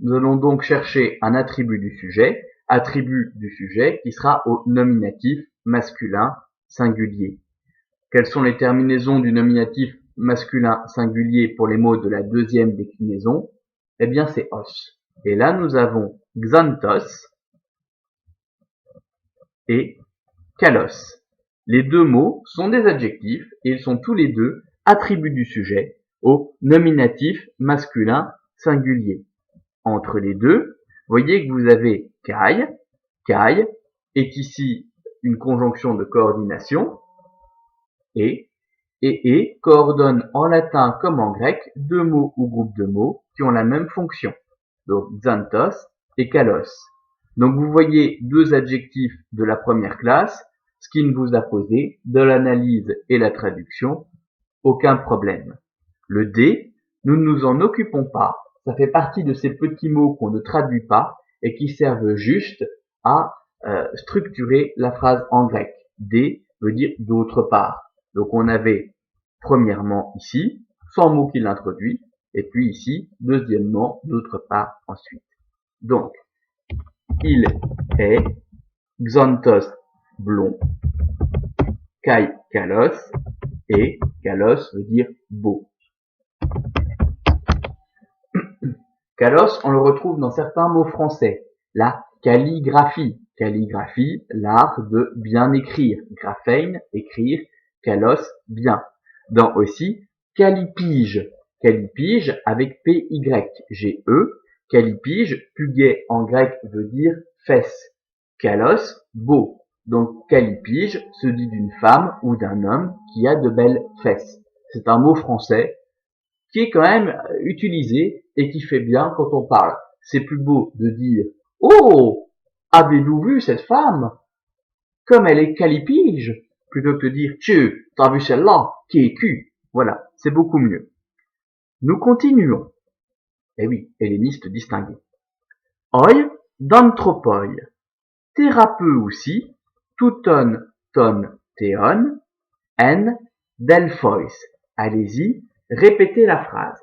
Nous allons donc chercher un attribut du sujet qui sera au nominatif masculin singulier. Quelles sont les terminaisons du nominatif masculin singulier pour les mots de la deuxième déclinaison? Eh bien, c'est os. Et là, nous avons xanthos et kalos. Les deux mots sont des adjectifs et ils sont tous les deux attributs du sujet au nominatif masculin singulier. Entre les deux, voyez que vous avez kai. Kai est ici une conjonction de coordination et coordonne en latin comme en grec deux mots ou groupes de mots qui ont la même fonction. Donc xanthos et kalos. Donc vous voyez deux adjectifs de la première classe, ce qui ne vous a posé de l'analyse et la traduction aucun problème. Le D, nous ne nous en occupons pas, ça fait partie de ces petits mots qu'on ne traduit pas et qui servent juste à structurer la phrase en grec. D veut dire d'autre part. Donc on avait premièrement ici, sans mot qui l'introduit, et puis ici, deuxièmement, d'autre part ensuite. Donc, il est xanthos blond, kai kalos, et kalos veut dire beau. Kalos, on le retrouve dans certains mots français. La calligraphie. Calligraphie, l'art de bien écrire. Graphein, écrire. Kalos, bien. Dans aussi callipyge. Callipyge avec P-Y-G-E. Callipyge, puguet en grec veut dire fesse. Kalos, beau. Donc callipyge se dit d'une femme ou d'un homme qui a de belles fesses. C'est un mot français qui est quand même utilisé et qui fait bien quand on parle. C'est plus beau de dire « Oh, avez-vous vu cette femme? Comme elle est callipyge » plutôt que de dire « Tu, t'as vu celle-là, qui est cul ?» Voilà, c'est beaucoup mieux. Nous continuons. Eh oui, helléniste distingué. Oi, d'anthropoi. Thérapeux aussi, touton, ton, théon, en, delphois. Allez-y, répétez la phrase.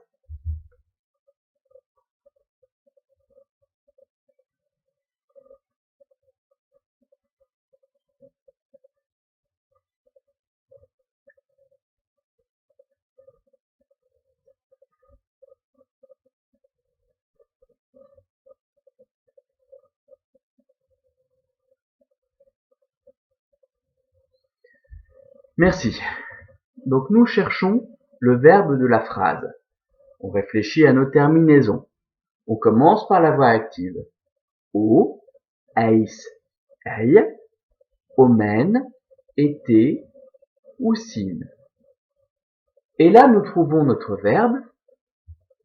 Merci. Donc nous cherchons le verbe de la phrase. On réfléchit à nos terminaisons. On commence par la voix active. O, eis, ei, omen, été, ou sin. Et là, nous trouvons notre verbe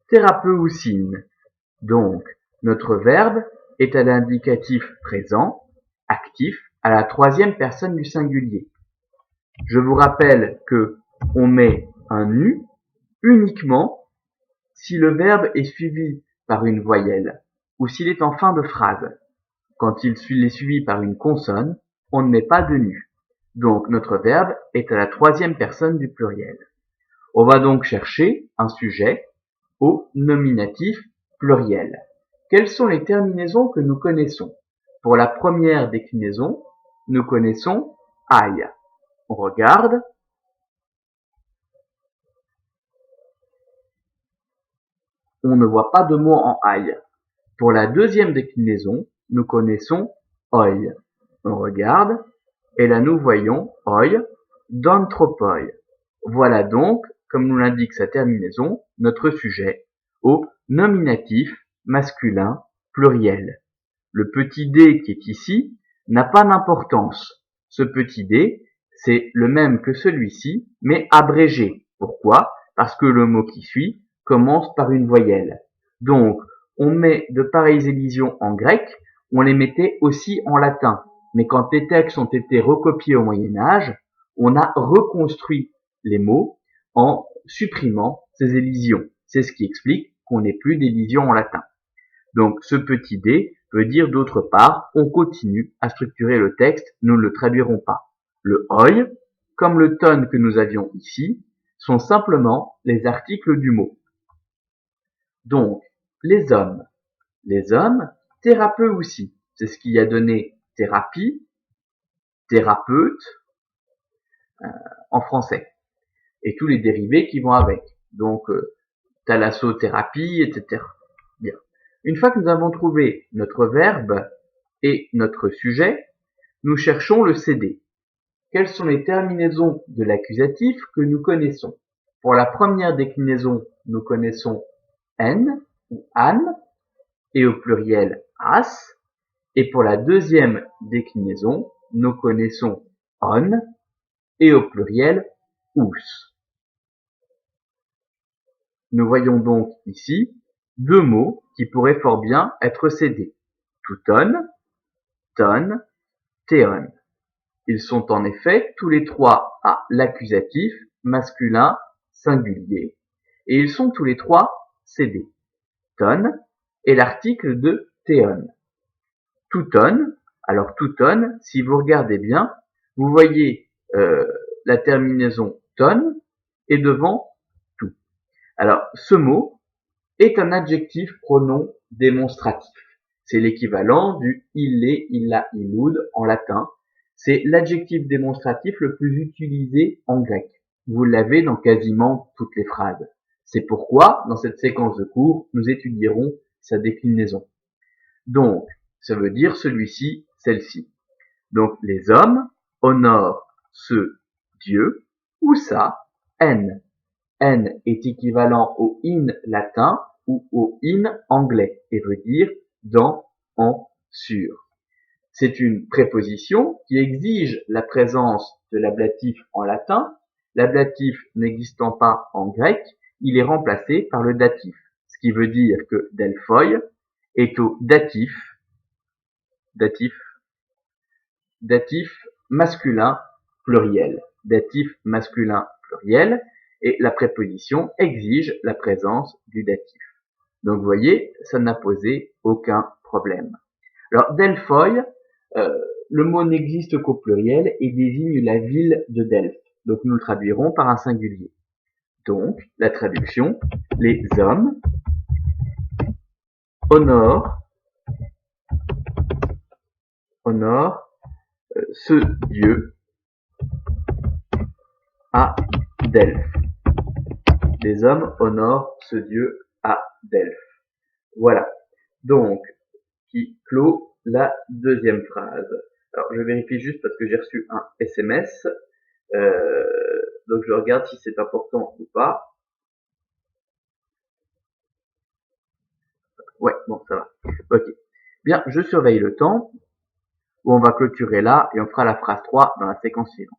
thérapeux ou sin. Donc, notre verbe est à l'indicatif présent, actif, à la troisième personne du singulier. Je vous rappelle que on met un nu uniquement si le verbe est suivi par une voyelle ou s'il est en fin de phrase. Quand il est suivi par une consonne, on ne met pas de nu. Donc notre verbe est à la troisième personne du pluriel. On va donc chercher un sujet au nominatif pluriel. Quelles sont les terminaisons que nous connaissons? Pour la première déclinaison, nous connaissons aïe. On regarde. On ne voit pas de mot en aïe. Pour la deuxième déclinaison, nous connaissons oi. On regarde, et là nous voyons oi d'anthropoi. Voilà donc, comme nous l'indique sa terminaison, notre sujet au nominatif masculin pluriel. Le petit d qui est ici n'a pas d'importance. Ce petit d, c'est le même que celui-ci, mais abrégé. Pourquoi? Parce que le mot qui suit commence par une voyelle. Donc, on met de pareilles élisions en grec, on les mettait aussi en latin. Mais quand les textes ont été recopiés au Moyen-Âge, on a reconstruit les mots en supprimant ces élisions. C'est ce qui explique qu'on n'ait plus d'élisions en latin. Donc, ce petit d veut dire d'autre part, on continue à structurer le texte, nous ne le traduirons pas. Le oi, comme le ton que nous avions ici, sont simplement les articles du mot. Donc, les hommes, Les hommes, thérapeutes aussi. C'est ce qui a donné thérapie, thérapeute en français. Et tous les dérivés qui vont avec. Donc, thalassothérapie, etc. Bien. Une fois que nous avons trouvé notre verbe et notre sujet, nous cherchons le CD. Quelles sont les terminaisons de l'accusatif que nous connaissons? Pour la première déclinaison, nous connaissons n ou an et au pluriel as. Et pour la deuxième déclinaison, nous connaissons on et au pluriel ous. Nous voyons donc ici deux mots qui pourraient fort bien être cédés. Touton, ton, théon. Ils sont en effet tous les trois à l'accusatif masculin singulier et ils sont tous les trois cédés. Ton est l'article de théon. Touton, alors touton, si vous regardez bien, vous voyez la terminaison ton est devant tout. Alors ce mot est un adjectif pronom démonstratif. C'est l'équivalent du il est, illa, illud en latin. C'est l'adjectif démonstratif le plus utilisé en grec. Vous l'avez dans quasiment toutes les phrases. C'est pourquoi, dans cette séquence de cours, nous étudierons sa déclinaison. Donc, ça veut dire celui-ci, celle-ci. Donc, les hommes honorent ce Dieu, ou ça, N. N est équivalent au in latin ou au in anglais et veut dire dans, en, sur. C'est une préposition qui exige la présence de l'ablatif en latin. L'ablatif n'existant pas en grec, il est remplacé par le datif. Ce qui veut dire que Delphoi est au datif masculin pluriel. Datif masculin pluriel. Et la préposition exige la présence du datif. Donc vous voyez, ça n'a posé aucun problème. Alors Delphoi, le mot n'existe qu'au pluriel et désigne la ville de Delphes. Donc nous le traduirons par un singulier. Donc la traduction, les hommes honorent ce dieu à Delphes. Les hommes honorent ce dieu à Delphes. Voilà. Donc, qui clôt la deuxième phrase. Alors, je vérifie juste parce que j'ai reçu un SMS. Donc, je regarde si c'est important ou pas. Ouais, bon, ça va. Ok. Bien, je surveille le temps. Où on va clôturer là et on fera la phrase 3 dans la séquence suivante.